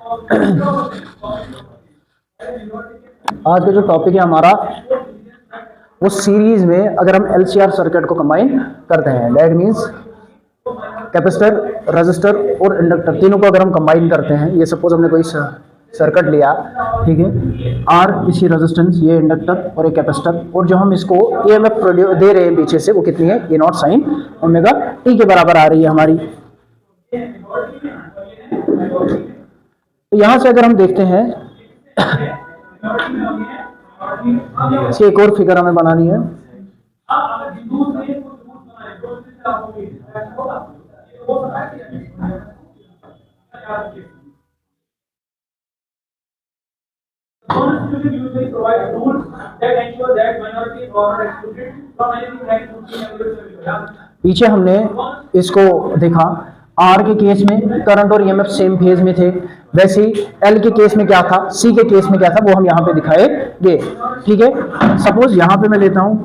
आज का जो टॉपिक है हमारा, वो सीरीज में अगर हम एलसीआर सर्किट को कंबाइन करते हैं, दैट मीन्स कैपेसिटर, रजिस्टर और इंडक्टर तीनों को अगर हम कंबाइन करते हैं, ये सपोज हमने कोई सर्किट लिया, ठीक है, आर इसकी रेजिस्टेंस, ये इंडक्टर और एक कैपेसिटर, और जो हम इसको ईएमएफ दे रहे हैं पीछे से, वो कितनी है, ए नॉट साइन ओमेगा टी के बराबर आ रही है हमारी। तो यहां से अगर हम देखते हैं, इसकी एक और फिगर हमें बनानी है। पीछे हमने इसको देखा, आर के केस में करंट और ईएमएफ सेम फेज में थे, वैसे ही एल के केस में क्या था, सी के केस में क्या था, वो हम यहां पे दिखाएंगे। ठीक है, सपोज यहां पे मैं लेता हूं,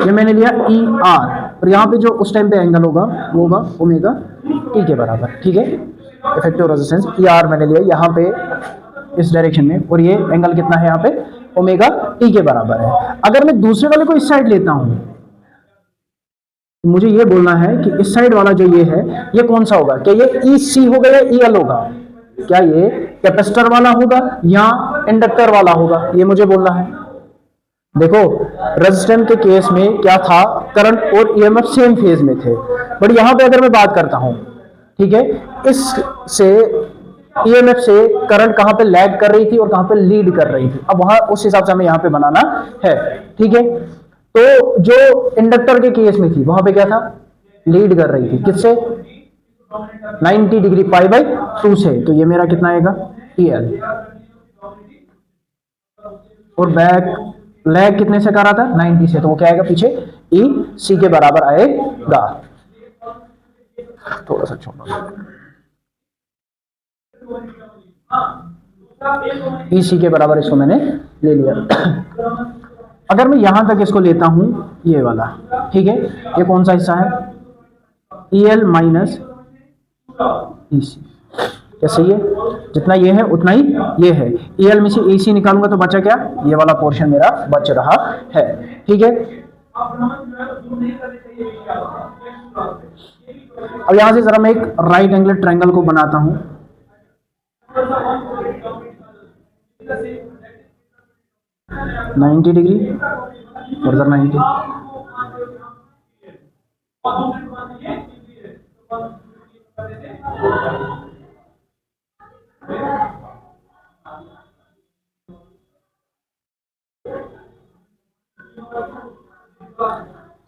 ये मैंने लिया ई आर, और यहां पे जो उस टाइम पे एंगल होगा वो होगा ओमेगा टी के बराबर। ठीक है, इफेक्टिव रेजिस्टेंस ई आर मैंने लिया यहां पे इस डायरेक्शन में, और ये एंगल कितना है यहाँ पे, ओमेगा टी के बराबर है। अगर मैं दूसरे वाले को इस साइड लेता हूं, मुझे ये बोलना है कि इस साइड वाला जो ये है, ये कौन सा होगा, क्या ये ई सी होगा या ई एल होगा, क्या ये कैपेसिटर वाला होगा या इंडक्टर वाला होगा, ये मुझे बोलना है। देखो, रेजिस्टेंस के केस में क्या था, करंट और ईएमएफ सेम फेज में थे, बट यहां पे अगर मैं बात करता हूं, ठीक है, इससे ईएमएफ से करंट कहां पे लैग कर रही थी और कहां पे लीड कर रही थी, अब वहां उस हिसाब से हमें यहां पे बनाना है। ठीक है, तो जो इंडक्टर के केस में थी, वहां पे क्या था, लीड कर रही थी, किससे, 90 डिग्री पाई बाई 2 से, तो ये मेरा कितना आएगा, टीएल, और बैक लैग कितने से कर रहा था, 90 से, तो वो क्या आएगा पीछे, ई सी के बराबर आएगा। थोड़ा सा छोटा, ई सी के बराबर इसको मैंने ले लिया। अगर मैं यहां तक इसको लेता हूं, ये वाला, ठीक है, ये कौन सा हिस्सा है, ई एल माइनस ई सी, क्या सही है, जितना ये है उतना ही ये है, ई एल में से ई सी निकालूंगा तो बचा क्या, ये वाला पोर्शन मेरा बच रहा है। ठीक है, अब यहां से जरा मैं एक राइट एंगल ट्रायंगल को बनाता हूं, नाइन्टी डिग्री और इधर 90,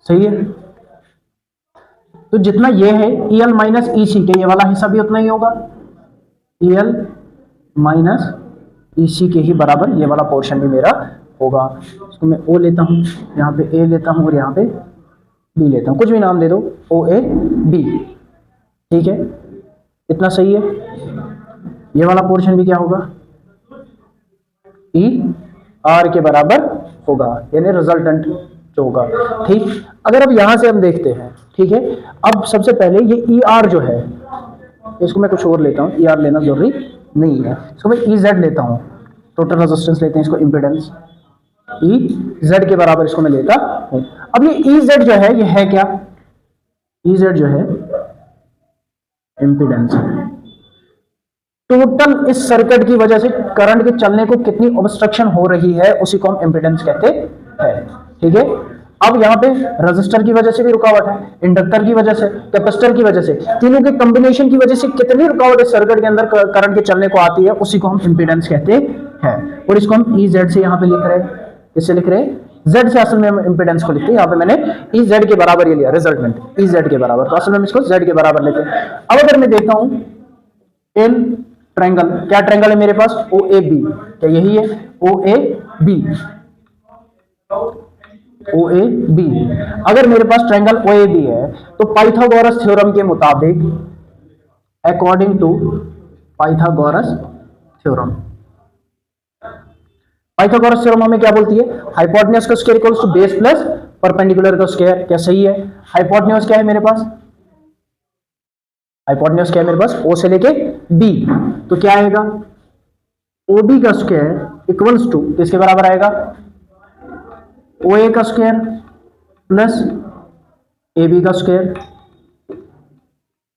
सही है। तो जितना ये है ई एल माइनस ई सी के, ये वाला हिस्सा भी उतना ही होगा, ई एल माइनस ई सी के ही बराबर ये वाला पोर्शन भी मेरा होगा। इसको मैं ओ लेता हूँ, यहाँ पे ए लेता हूँ और यहाँ पे बी लेता हूँ, कुछ भी नाम दे दो, ओ ए बी। ठीक है, इतना सही है। ये वाला पोर्शन भी क्या होगा, ई आर के बराबर होगा, यानी रिजल्टेंट जो होगा। ठीक, अगर अब यहां से हम देखते हैं, ठीक है, अब सबसे पहले ये ई आर जो है, इसको मैं कुछ और लेता हूँ, ई आर लेना जरूरी नहीं है, इसको मैं ई जेड लेता हूँ, टोटल रेजिस्टेंस लेते हैं इसको, इंपेडेंस ई जेड के बराबर इसको मैं लेता हूँ। अब ये ई जेड जो है, ये है क्या, ई जेड जो है इंपेडेंस है, टोटल इस सर्किट की वजह से करंट के चलने को कितनी ऑब्स्ट्रक्शन हो रही है, उसी को हम इंपेडेंस कहते हैं। ठीक है, अब यहाँ पे रेजिस्टर की वजह से भी रुकावट है, इंडक्टर की वजह से, कैपेसिटर की वजह से, तीनों के कॉम्बिनेशन की वजह से कितनी रुकावट इस सर्किट के अंदर करंट के चलने को आती है, उसी को हम इंपेडेंस कहते हैं। और इसको हम ई जेड से यहाँ पे लिख रहे हैं, इससे लिख रहे हैं, जेड से असल में हम इंपेडेंस को लिखते हैं, यहाँ पे मैंने ई जेड के बराबर ये लिया, रिजल्टेंट ई जेड के बराबर, तो असल में हम इसको जेड के बराबर लेते हैं। अब अगर मैं देखता हूं इन ट्रायंगल, क्या ट्रायंगल है मेरे पास, ओ ए बी, क्या यही है, ओ A B, O A B. अगर मेरे पास ट्रायंगल ओ ए बी है, तो पाइथागोरस थ्योरम के मुताबिक, according to Pythagoras theorem, Pythagoras theorem हमें क्या बोलती है, हाइपोटेन्यूज का square equals to base plus perpendicular का स्क्वायर, क्या सही है। हाइपोटेन्यूज क्या है मेरे पास, हाइपोटेन्यूज क्या है मेरे पास, ओ से लेके बी, तो क्या आएगा, ओ बी का स्क्वायर इक्वल्स टू किसके बराबर आएगा, ओ ए का स्क्वायर प्लस ए बी का स्क्वायर,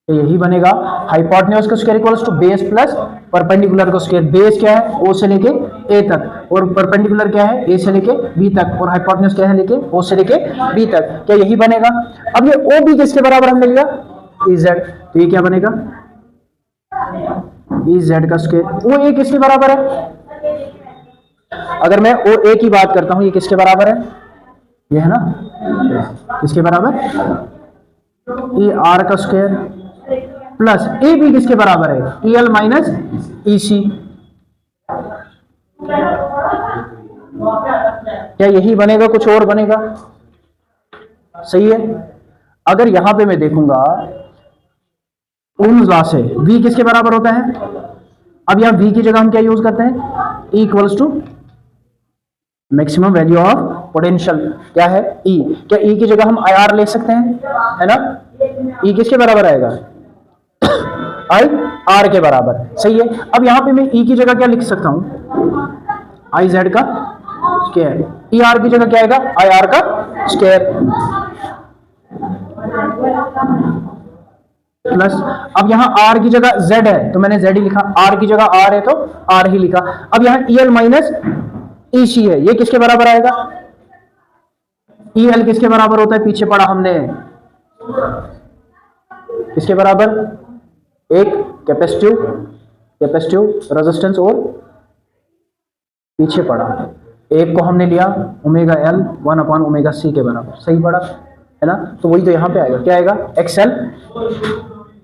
यही बनेगा। हाइपोटेन्यूज का square equals to base plus perpendicular का स्क्वायर, बेस क्या है ओ से लेके ए तक और परपेंडिकुलर क्या है ए से लेके बी तक और हाइपोटेन्यूज क्या है लेके ओ से लेके बी तक, क्या यही बनेगा। अब ये ओ बी किसके बराबर हमने लिया, ई जेड, तो ये क्या बनेगा, ई जेड का स्क्वायर। ओ ए किसके बराबर है, अगर मैं ओ ए की बात करता हूं ये किसके बराबर है, ये है ना, किसके बराबर, ई आर का स्क्वायर प्लस ए बी किसके बराबर है, ई एल माइनस ई सी, क्या यही बनेगा, कुछ और बनेगा, सही है। अगर यहां पे मैं देखूंगा ओम्स लॉ से v किसके बराबर होता है, अब यहां v की जगह हम क्या यूज करते हैं, E equals to maximum value of potential, क्या है E, क्या E की जगह हम IR ले सकते हैं, है ना, E किसके बराबर आएगा, आई आर के बराबर, सही है। अब यहां पे मैं E की जगह क्या लिख सकता हूं, आई जेड का स्क्वायर, ई आर की जगह क्या आएगा, आई आर का स्क्वायर प्लस, अब यहां r की जगह z है तो मैंने z ही लिखा, r की जगह r है तो r ही लिखा। अब यहां EL माइनस EC है, ये किसके बराबर आएगा, EL किसके बराबर होता है, पीछे पढ़ा हमने, किसके बराबर, एक कैपेसिटिव रेजिस्टेंस और पीछे पढ़ा, एक को हमने लिया ओमेगा एल 1/ओमेगा c के बराबर, सही पढ़ा है ना, तो वही तो यहां पे आएगा, क्या आएगा, XL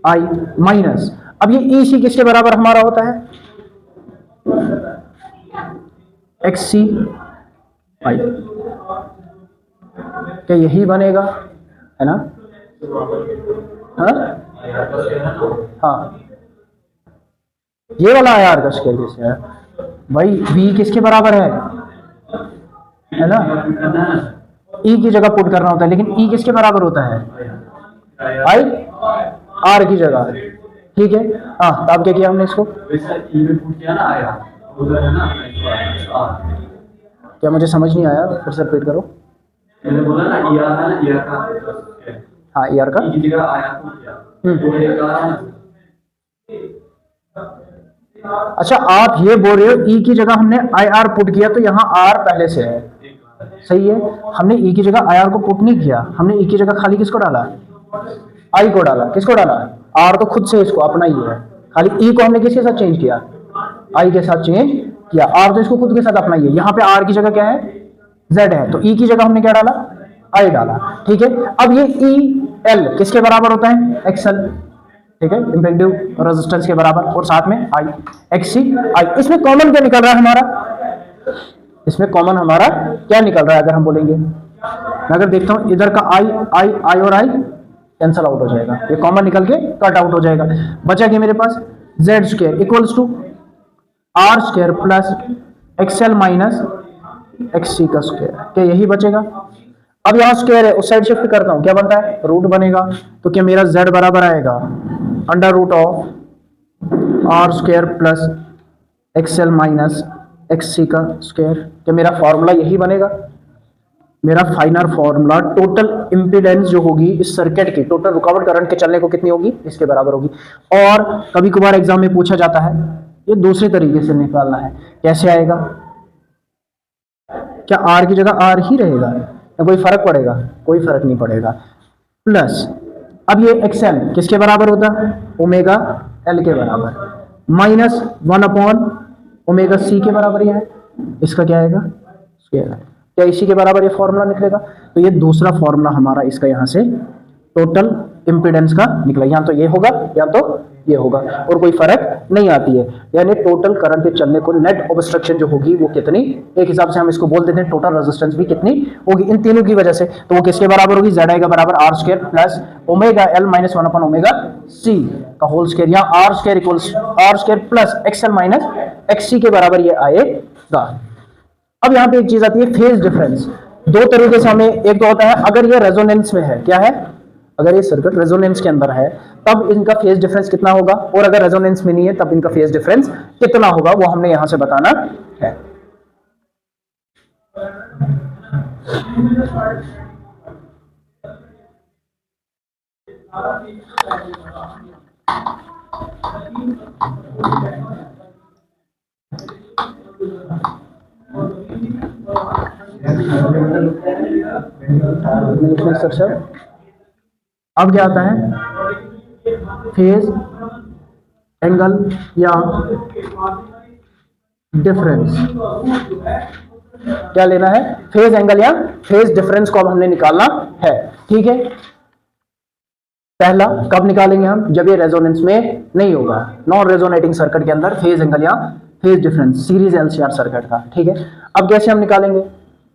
I माइनस, अब ये EC किसके बराबर हमारा होता है, XC I, क्या यही बनेगा, है ना, हाँ ये वाला IR का स्क्वायर किससे है भाई, V किसके बराबर है ना, E की जगह पुट करना होता है, लेकिन E किसके बराबर होता है, I R की जगह, ठीक है। हाँ तो अब क्या किया हमने इसको, क्या मुझे समझ नहीं आया, फिर से रिपीट करो, मैंने बोला ना ER है ना, ER का, हाँ ER का की जगह आया अच्छा आप ये बोल रहे हो E की जगह हमने IR पुट किया तो यहाँ R पहले से है, सही है, हमने E की जगह IR को पुट नहीं किया, हमने E की जगह खाली किसको डाला, I को डाला, किसको डाला, R तो खुद से इसको अपना ही है, खाली E को हमने किसके साथ चेंज किया, I के साथ चेंज किया, R तो इसको खुद के साथ अपना ही है, यहाँ पे R की जगह क्या है, Z है, तो E की जगह हमने क्या डाला, I डाला, ठीक है। अब ये EL किसके बराबर होता है, XL, ठीक है, इम्पेक्टिव रेजिस्टेंस के बराबर, और साथ में I, XC I, इसमें कॉमन क्या निकल रहा है हमारा, इसमें कॉमन हमारा क्या निकल रहा है, अगर हम बोलेंगे, मैं अगर देखता हूं इधर का I और I कैंसल आउट हो जाएगा, ये कॉमन निकल के कट आउट हो जाएगा, बचा क्या मेरे पास, Z square equals to R square plus XL minus XC का स्क्वायर, क्या यही बचेगा। अब यहां स्क्वायर है, उस साइड शिफ्ट करता हूं, क्या बनता है, रूट बनेगा, तो क्या मेरा Z बराबर आएगा under root of R square plus XL minus XC का स्क्वायर, क्या मेरा फॉर्मूला यही बनेगा, मेरा फाइनल फॉर्मूला टोटल इंपीडेंस जो होगी इस सर्किट की, टोटल रुकावट करंट के चलने को कितनी होगी, इसके बराबर होगी। और कभी कभार एग्जाम में पूछा जाता है, ये दूसरे तरीके से निकालना है, कैसे आएगा, क्या R की जगह R ही रहेगा या कोई फर्क पड़ेगा, कोई फर्क नहीं पड़ेगा, प्लस अब ये XL किसके बराबर होता, ओमेगा L के बराबर, माइनस 1/ओमेगा C के बराबर ही है, इसका क्या आएगा, स्क्वायर, क्या इसी के बराबर ये फॉर्मूला निकलेगा, तो ये दूसरा फॉर्मूला हमारा इसका यहां से टोटल इंपीडेंस का निकला, यहां तो ये होगा या तो ये होगा, और कोई फर्क नहीं आती है, यानी टोटल करंट के चलने को नेट ऑब्स्ट्रक्शन जो होगी वो कितनी, एक हिसाब से हम इसको बोल देते हैं टोटल रेजिस्टेंस भी कितनी होगी इन तीनों की वजह से, तो वो किसके बराबर होगी, Z का बराबर R square plus omega L minus 1/ओमेगा C का होल स्क्वायर, या R square equals R square plus XL minus XC के बराबर ये आएगा। अब यहां पे एक चीज आती है फेज डिफरेंस, दो तरीके से हमें, एक तो होता है अगर ये रेजोनेंस में है, क्या है, अगर ये सर्किट रेजोनेंस के अंदर है तब इनका फेज डिफरेंस कितना होगा, और अगर रेजोनेंस में नहीं है तब इनका फेज डिफरेंस कितना होगा, वो हमने यहां से बताना है। अब क्या आता है, फेज एंगल या डिफरेंस, क्या लेना है, फेज एंगल या फेज डिफरेंस को अब हमने निकालना है। ठीक है, पहला कब निकालेंगे हम, जब ये रेजोनेंस में नहीं होगा, नॉन रेजोनेटिंग सर्किट के अंदर फेज एंगल या phase difference series LCR circuit का। ठीक है, अब कैसे हम निकालेंगे,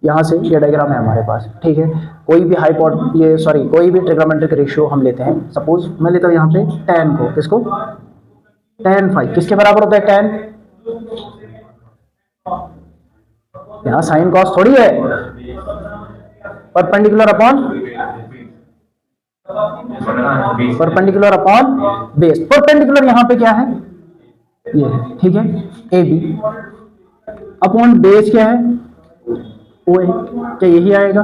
यहां से ये डायग्राम है हमारे पास। ठीक है, कोई भी कोई भी ट्रिग्नोमेट्रिक रेशियो हम लेते हैं, सपोज मैं लेता हूं यहां पे tan को, किसको, tan फाई किसके बराबर होता है, tan, यहां साइन कॉस थोड़ी है, परपेंडिकुलर अपॉन बेस, परपेंडिकुलर यहां पे क्या है, ये है। ठीक है, ए बी अपॉन बेस क्या है, ओ ए, क्या यही आएगा,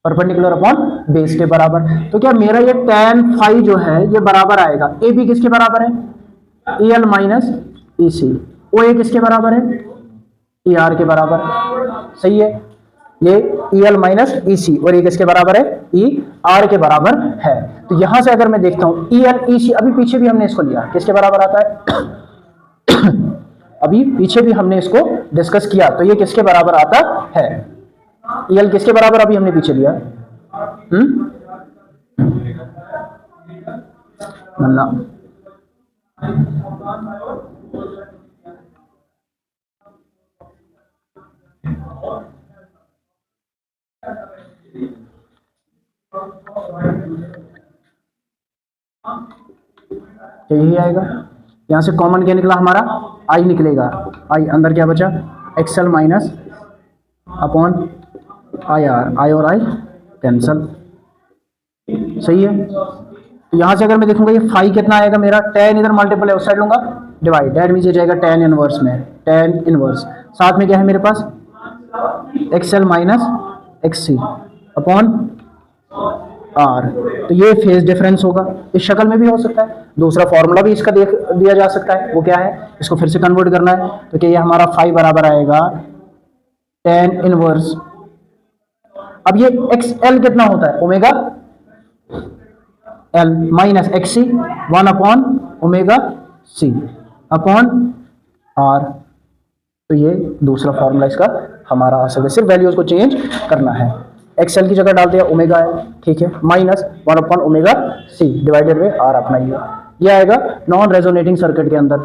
परपेंडिकुलर अपॉन बेस के बराबर। तो क्या मेरा ये tan फाई जो है ये बराबर आएगा, ए बी किसके बराबर है, ए एल माइनस ई सी, ओ ए किसके बराबर है, ई आर के बराबर। सही है, ये ई एल माइनस ई सी और ये किसके बराबर है, ई आर के बराबर है। तो यहां से अगर मैं देखता हूं ई एल ई सी, अभी पीछे भी हमने इसको लिया, किसके बराबर आता है अभी पीछे भी हमने इसको डिस्कस किया, तो ये किसके बराबर आता है, ई एल किसके बराबर अभी हमने पीछे लिया, नल्ला तो यही आएगा। यहां से कॉमन क्या निकला हमारा, आई निकलेगा, आई अंदर क्या बचा, XL minus upon I R, I और आई कैंसल। सही है, तो यहां से अगर मैं देखूंगा ये फाई कितना आएगा मेरा, tan इधर मल्टीपल है उस साइड लूंगा, डिवाइड, डेट मीन जाएगा tan इनवर्स में, tan इनवर्स, साथ में क्या है मेरे पास, XL minus X C upon R. तो ये फेज डिफरेंस होगा, इस शक्ल में भी हो सकता है, दूसरा फॉर्मूला भी इसका देख दिया जा सकता है, वो क्या है, इसको फिर से कन्वर्ट करना है। तो क्या ये हमारा फाई बराबर आएगा tan इनवर्स, अब ये एक्स एल कितना होता है, omega L minus X C, 1 upon omega C upon R. तो ये दूसरा फॉर्मूला इसका हमारा आ सकता है, सिर्फ वैल्यूज को चेंज करना है, एक्सएल की जगह डाल दिया ओमेगा एल, ठीक है, minus 1 upon omega C divided by R अपना ये आएगा नॉन रेजोनेटिंग सर्किट के अंदर।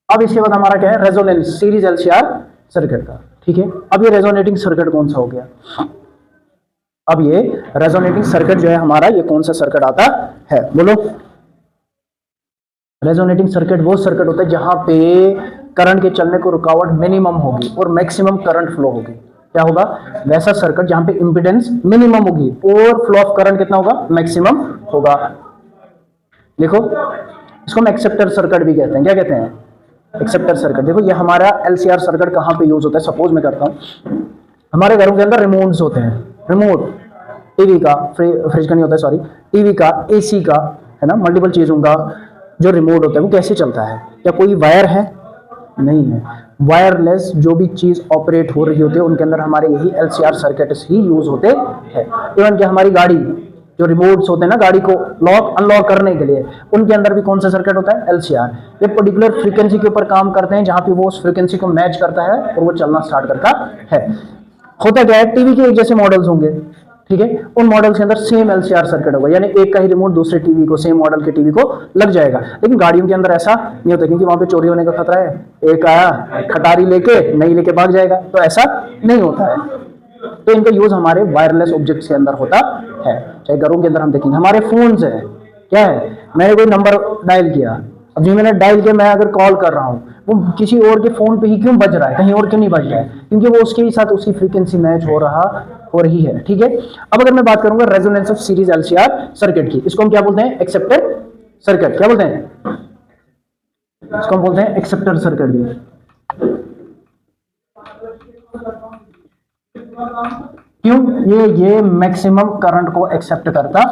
अब इसके बाद हमारा क्या है, रेजोनेंस सीरीज एलसीआर सर्किट का। ठीक है, अब ये रेजोनेटिंग सर्किट कौन सा हो गया, अब ये रेजोनेटिंग सर्किट जो है हमारा, ये कौन सा सर्किट आता है, बोलो। रेजोनेटिंग सर्किट वो सर्किट होता है जहां पे करंट के चलने को रुकावट मिनिमम होगी और मैक्सिमम करंट फ्लो होगी। क्या होगा, वैसा सर्किट जहां पे इंपीडेंस मिनिमम होगी और फ्लो ऑफ करंट कितना होगा, मैक्सिमम होगा। देखो इसको हम एक्सेप्टर सर्किट भी कहते हैं, क्या कहते हैं, एक्सेप्टर सर्किट। देखो ये हमारा एलसीआर सर्किट कहां पे यूज होता है, सपोज मैं करता हूं, हमारे घरों के अंदर रिमोट्स होते हैं, रिमोट टीवी का, फ्रिज का नहीं होता है, सॉरी, टीवी का, एसी का, है ना, मल्टीपल चीजों का जो रिमोट होता है वो कैसे चलता है, क्या कोई वायर है, नहीं है, वायरलेस जो भी चीज ऑपरेट हो रही होती है उनके अंदर हमारे यही एलसीआर सर्किट्स ही यूज होते हैं। इवन कि हमारी गाड़ी जो रिमोट्स होते हैं ना गाड़ी को लॉक अनलॉक करने के लिए, उनके अंदर भी कौन सा सर्किट होता है, एलसीआर। ये पर्टिकुलर फ्रीक्वेंसी के ऊपर काम करते हैं जहां पे वो उस फ्रीक्वेंसी को मैच करता है और वो चलना स्टार्ट करता है। होता क्या है, टीवी के एक जैसे मॉडल्स होंगे, ठीक है, उन मॉडल्स के अंदर सेम एलसीआर सर्किट होगा, यानी एक का ही रिमोट दूसरे टीवी को, सेम मॉडल के टीवी को लग जाएगा। लेकिन गाड़ियों के अंदर ऐसा नहीं होता, क्योंकि वहां पे चोरी होने का खतरा है, एक आया खटारी लेके नहीं लेके भाग जाएगा, तो ऐसा नहीं होता है। तो इनका यूज हमारे वायरलेस ऑब्जेक्ट्स के अंदर होता है। चाहे घरों के अंदर हम देखेंगे, हमारे फोन्स है, क्या है, मैंने कोई नंबर डायल किया, अब जो मैंने डायल किया, मैं अगर कॉल कर रहा हूँ, वो किसी और के फोन पे ही क्यों बज रहा है, कहीं और क्यों नहीं बज रहा है? क्योंकि वो उसके ही साथ उसकी फ्रीक्वेंसी मैच हो रही है। ठीक है, अब अगर मैं बात करूंगा resonance of series LCR circuit की, इसको हम क्या बोलते हैं? Acceptor circuit. क्या बोलते हैं इसको? हम बोलते हैं एक्सेप्टर सर्किट भी। क्यों? ये मैक्सिमम करंट को एक्सेप्ट करता है,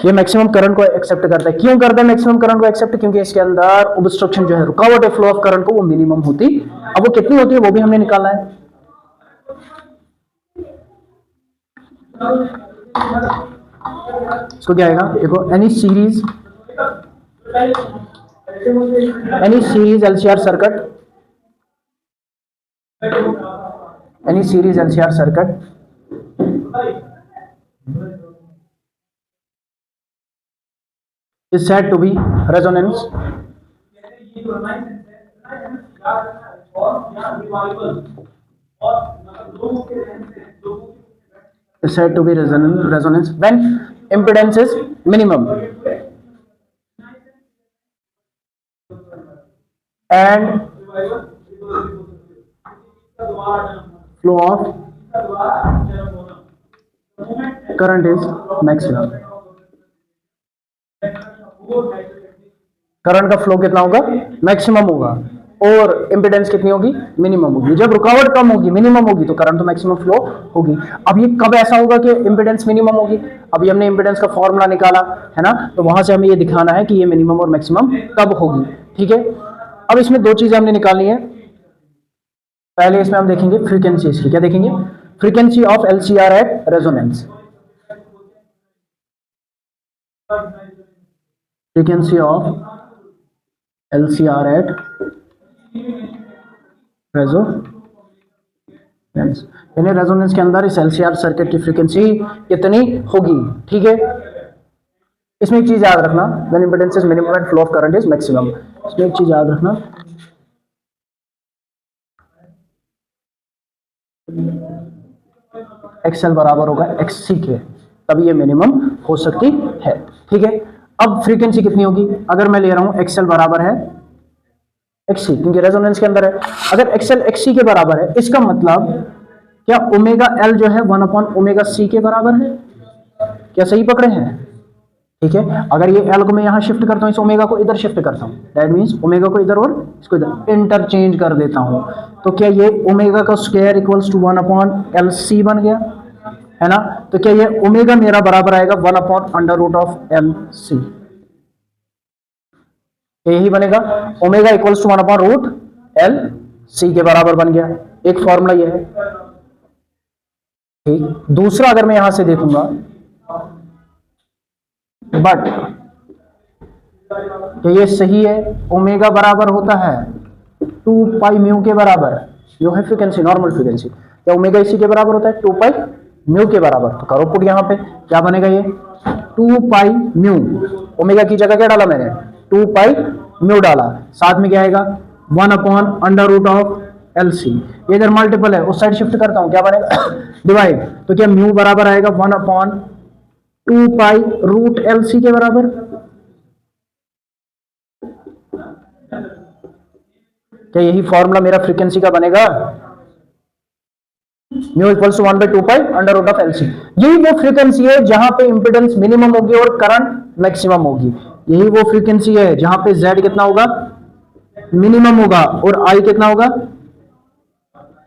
ये मैक्सिमम करंट को एक्सेप्ट करता है। क्यों करता है मैक्सिमम करंट को एक्सेप्ट? क्योंकि इसके अंदर ऑब्स्ट्रक्शन जो है, रुकावट है फ्लो ऑफ करंट को, वो मिनिमम होती। अब वो कितनी होती है वो भी हमने निकाला है। इसको क्या आएगा? देखो, any series LCR circuit, any series LCR circuit is said to be resonance when impedance is minimum and flow of current is maximum। Current का फ्लो कितना होगा? मैक्सिमम होगा। और इंपेडेंस कितनी होगी? मिनिमम होगी। जब रुकावट कम होगी, मिनिमम होगी, तो करंट तो मैक्सिमम फ्लो होगी। अब ये कब ऐसा होगा कि इंपेडेंस मिनिमम होगी? अभी हमने इंपेडेंस का फॉर्मूला निकाला है ना, तो वहां से हमें ये दिखाना है कि ये मिनिमम और मैक्सिमम कब होगी। ठीक है, अब इसमें दो चीजें हमने निकालनी है। पहले इसमें हम देखेंगे फ्रीक्वेंसी इसकी। क्या देखेंगे? Frequency of LCR at resonance. Frequency of LCR at resonance, यानी रेजोनेंस के अंदर इस एलसीआर सर्किट की फ्रीक्वेंसी कितनी होगी। ठीक है, इसमें एक चीज याद रखना, when impedance is minimum and flow of current is maximum. इसमें एक चीज याद रखना, एक्सएल बराबर होगा एक्ससी के, तब ये मिनिमम हो सकती है। ठीक है, अब फ्रीक्वेंसी कितनी होगी? अगर मैं ले रहा हूं एक्सएल बराबर है एक्ससी, क्योंकि रेजोनेंस के अंदर है। अगर एक्सएल एक्ससी के बराबर है, इसका मतलब क्या ओमेगा एल जो है 1/ओमेगा सी के बराबर है? क्या सही पकड़े हैं? ठीक है, अगर ये एल को मैं यहां शिफ्ट करता हूं, इस ओमेगा को इधर शिफ्ट करता हूं, दैट मींस ओमेगा को इधर और इसको इधर इंटरचेंज कर देता हूं, तो क्या ये ओमेगा का स्क्वायर इक्वल्स टू 1/LC बन गया, है ना? तो क्या ये ओमेगा मेरा बराबर आएगा 1/√LC, यही बनेगा। ओमेगा इक्वल्स टू 1/√LC के बराबर बन गया। एक फॉर्मूला ये है। ठीक, दूसरा अगर मैं यहां से देखूंगा, बट तो ये सही है, ओमेगा बराबर होता है 2 पाई म्यू के बराबर, जो है फ्रीक्वेंसी, नॉर्मल फ्रीक्वेंसी। क्या ओमेगा इसी के बराबर होता है? 2 पाई म्यू के बराबर। तो करो पुट, यहां पे क्या बनेगा? ये 2 पाई म्यू, ओमेगा की जगह क्या डाला मैंने? 2 पाई म्यू डाला, साथ में क्या आएगा? 1/√LC। ये इधर मल्टीपल है, उस साइड शिफ्ट करता हूं, क्या बनेगा? डिवाइड, तो क्या म्यू बराबर आएगा 1/2 पाई रूट LC के बराबर। क्या यही फॉर्मूला मेरा फ्रीक्वेंसी का बनेगा? Mu equals to 1/2 pi √LC। यही वो फ्रीक्वेंसी है जहां पे इंपेडेंस मिनिमम होगी और करंट मैक्सिमम होगी। यही वो फ्रीक्वेंसी है जहां पे Z कितना होगा? मिनिमम होगा, और I कितना होगा?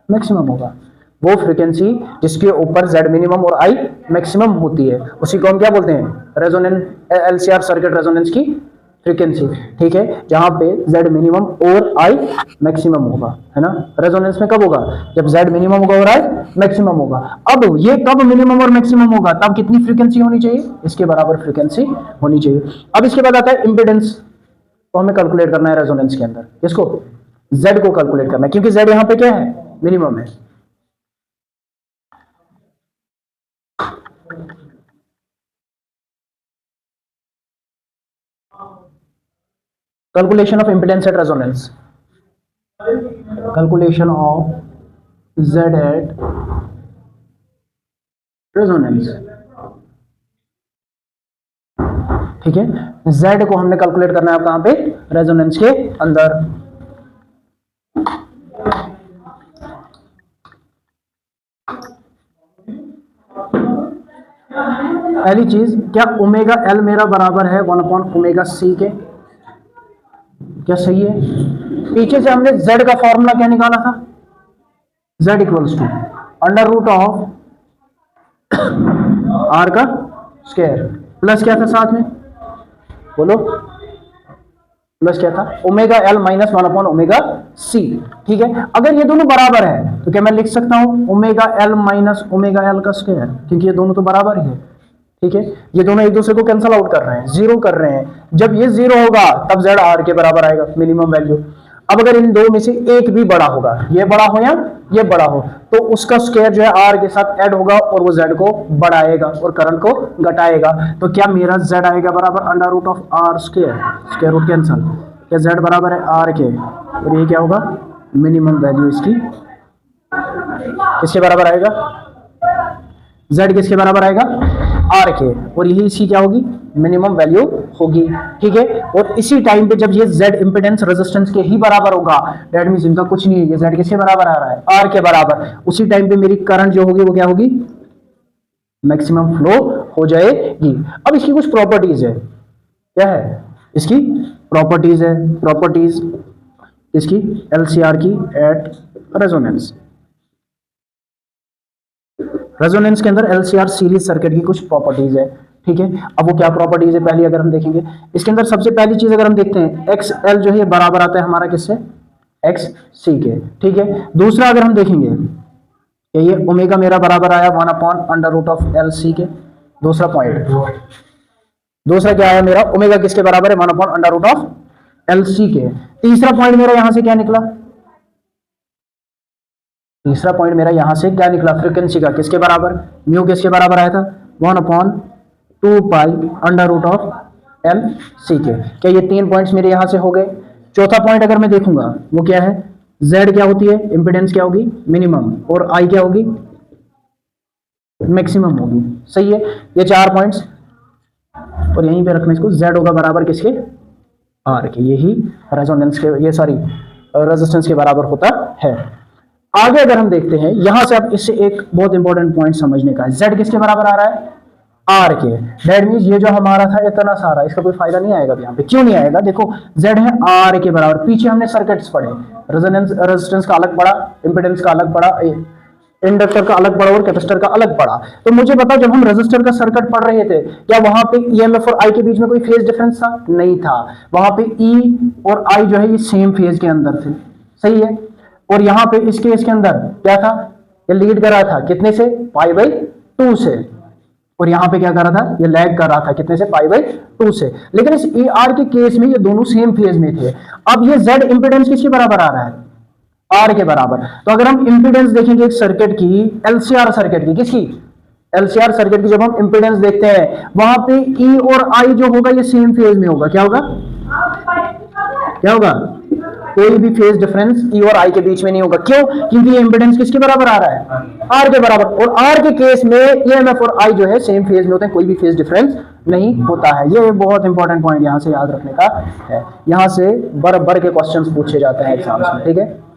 मैक्सिमम होगा। वो फ्रीक्वेंसी जिसके ऊपर Z मिनिमम और I मैक्सिमम होती है, उसी को हम क्या बोलते हैं? रेजोनेंस, LCR सर्किट रेजोनेंस की फ्रीक्वेंसी। ठीक है, जहां पे Z मिनिमम और I मैक्सिमम होगा, है ना? रेजोनेंस में कब होगा? जब Z मिनिमम होगा और I मैक्सिमम होगा। अब ये कब मिनिमम और मैक्सिमम होगा? तब कितनी फ्रीक्वेंसी होनी चाहिए? इसके बराबर फ्रीक्वेंसी होनी चाहिए। अब इसके बाद आता है इंपेडेंस, तो हमें कैलकुलेट करना है रेजोनेंस के अंदर। किसको? Z को कैलकुलेट करना है, क्योंकि Z यहां पे क्या है? मिनिमम है। Calculation of impedance at resonance. Calculation of Z at resonance. ठीक है, Z को हमने कैलकुलेट करना है कहां पे, रेजोनेंस के अंदर। पहली चीज, क्या ओमेगा एल मेरा बराबर है 1/ओमेगा c के? क्या सही है? पीछे से हमने Z का फॉर्मूला क्या निकाला था, Z equals to under root of R का स्क्वायर प्लस क्या था साथ में, बोलो, प्लस क्या था, ओमेगा एल माइनस 1/ओमेगा c। ठीक है, अगर ये दोनों बराबर है तो क्या मैं लिख सकता हूं omega L minus omega L का स्क्वायर, क्योंकि ये दोनों तो बराबर ही है। ठीक है, ये दोनों एक दूसरे को कैंसल आउट कर रहे हैं, जीरो कर रहे हैं। जब ये जीरो होगा तब Z R के बराबर आएगा, मिनिमम वैल्यू। अब अगर इन दो में से एक भी बड़ा होगा, ये बड़ा हो या ये बड़ा हो, तो उसका स्क्वायर जो है R के साथ ऐड होगा और वो Z को बढ़ाएगा और करंट को घटाएगा। तो क्या मेरा Z आएगा बराबर under root of R square, square root cancel, क्या Z बराबर है R के, और ये क्या होगा, मिनिमम वैल्यू इसकी किसके बराबर आएगा, Z किसके बराबर आएगा, R के, और यही इसकी क्या होगी, मिनिमम वैल्यू होगी। ठीक है, और इसी टाइम पे जब ये Z इंपेडेंस रेजिस्टेंस के ही बराबर होगा, दैट मींस इनका कुछ नहीं है, ये Z किसके बराबर आ रहा है, R के बराबर, उसी टाइम पे मेरी करंट जो होगी वो क्या होगी, मैक्सिमम फ्लो हो जाएगी। अब इसकी कुछ प्रॉपर्टीज है, क्या है इसकी प्रॉपर्टीज है, प्रॉपर्टीज इसकी LCR की एट रेजोनेंस। रेजोनेंस के अंदर LCR सीरीज सर्किट की कुछ प्रॉपर्टीज है। ठीक है, अब वो क्या प्रॉपर्टीज है पहली अगर हम देखेंगे, इसके अंदर सबसे पहली चीज अगर हम देखते हैं, XL जो है ये बराबर आता है हमारा किससे, XC के। ठीक है, दूसरा अगर हम देखेंगे कि ये ओमेगा मेरा बराबर आया 1/√LC के, दूसरा पॉइंट, दूसरा क्या आया मेरा, ओमेगा किसके बराबर है, 1/√LC के। तीसरा पॉइंट मेरा यहां से क्या निकला, तीसरा पॉइंट मेरा यहां से क्या निकला, फ्रीक्वेंसी का किसके बराबर, म्यू किसके बराबर आया था, 1/2π√LC के। क्या ये तीन पॉइंट्स मेरे यहां से हो गए। चौथा पॉइंट अगर मैं देखूंगा वो क्या है, Z क्या होती है, इंपेडेंस क्या होगी, मिनिमम, और I क्या होगी, मैक्सिमम होगी। सही है, ये चार पॉइंट्स, और यहीं पे रखना इसको, Z होगा बराबर किसके, R के, यही रेजोनेंस के, ये सॉरी रेजिस्टेंस के बराबर होता है। आगे अगर हम देखते हैं, यहां से अब इससे एक बहुत इंपॉर्टेंट पॉइंट समझने का है, Z किसके बराबर आ रहा है, R के। दैट मींस ये जो हमारा था इतना सारा, इसका कोई फायदा नहीं आएगा यहाँ पे। क्यों नहीं आएगा, देखो Z है R के बराबर, पीछे हमने सर्किट्स पढ़े, रेजिस्टेंस का अलग पड़ा, इंपेडेंस का अलग पड़ा, इंडक्टर का अलग पड़ा और कैपेसिटर का अलग पड़ा। तो मुझे बताओ, जब हम रेजिस्टर का सर्किट पढ़ रहे थे, क्या वहां पे EMF और I के बीच में कोई फेज डिफरेंस था, नहीं था। वहां पे E और I जो है ये सेम फेज के अंदर थे। सही है, और यहाँ पे इस केस के अंदर क्या था, ये लीड कर रहा था कितने से, π/2 से, और यहाँ पे क्या कर रहा था, ये लैग कर रहा था कितने से, π/2 से। लेकिन इस AR के केस में ये दोनों सेम फेज में थे। अब ये Z इंपेडेंस किसके बराबर आ रहा है, R के बराबर। तो अगर हम इंपेडेंस देखेंगे एक सर्किट की, LCR सर्किट की, किसकी, LCR सर्किट की, जब हम इंपेडेंस देखते हैं वहां पे E और I जो होगा ये सेम फेज में होगा। क्या होगा, क्या होगा, कोई भी फेज डिफरेंस E और I के बीच में नहीं होगा। क्यों, क्योंकि ये इंपेडेंस किसके बराबर आ रहा है, R के बराबर, और R के केस में EMF और I जो है सेम फेज में होते हैं, कोई भी फेज डिफरेंस नहीं होता है। ये बहुत इंपॉर्टेंट पॉइंट यहां से याद रखने का है, यहां से बर के क्वेश्चंस पूछे जाते हैं एग्जाम्स में। ठीक है।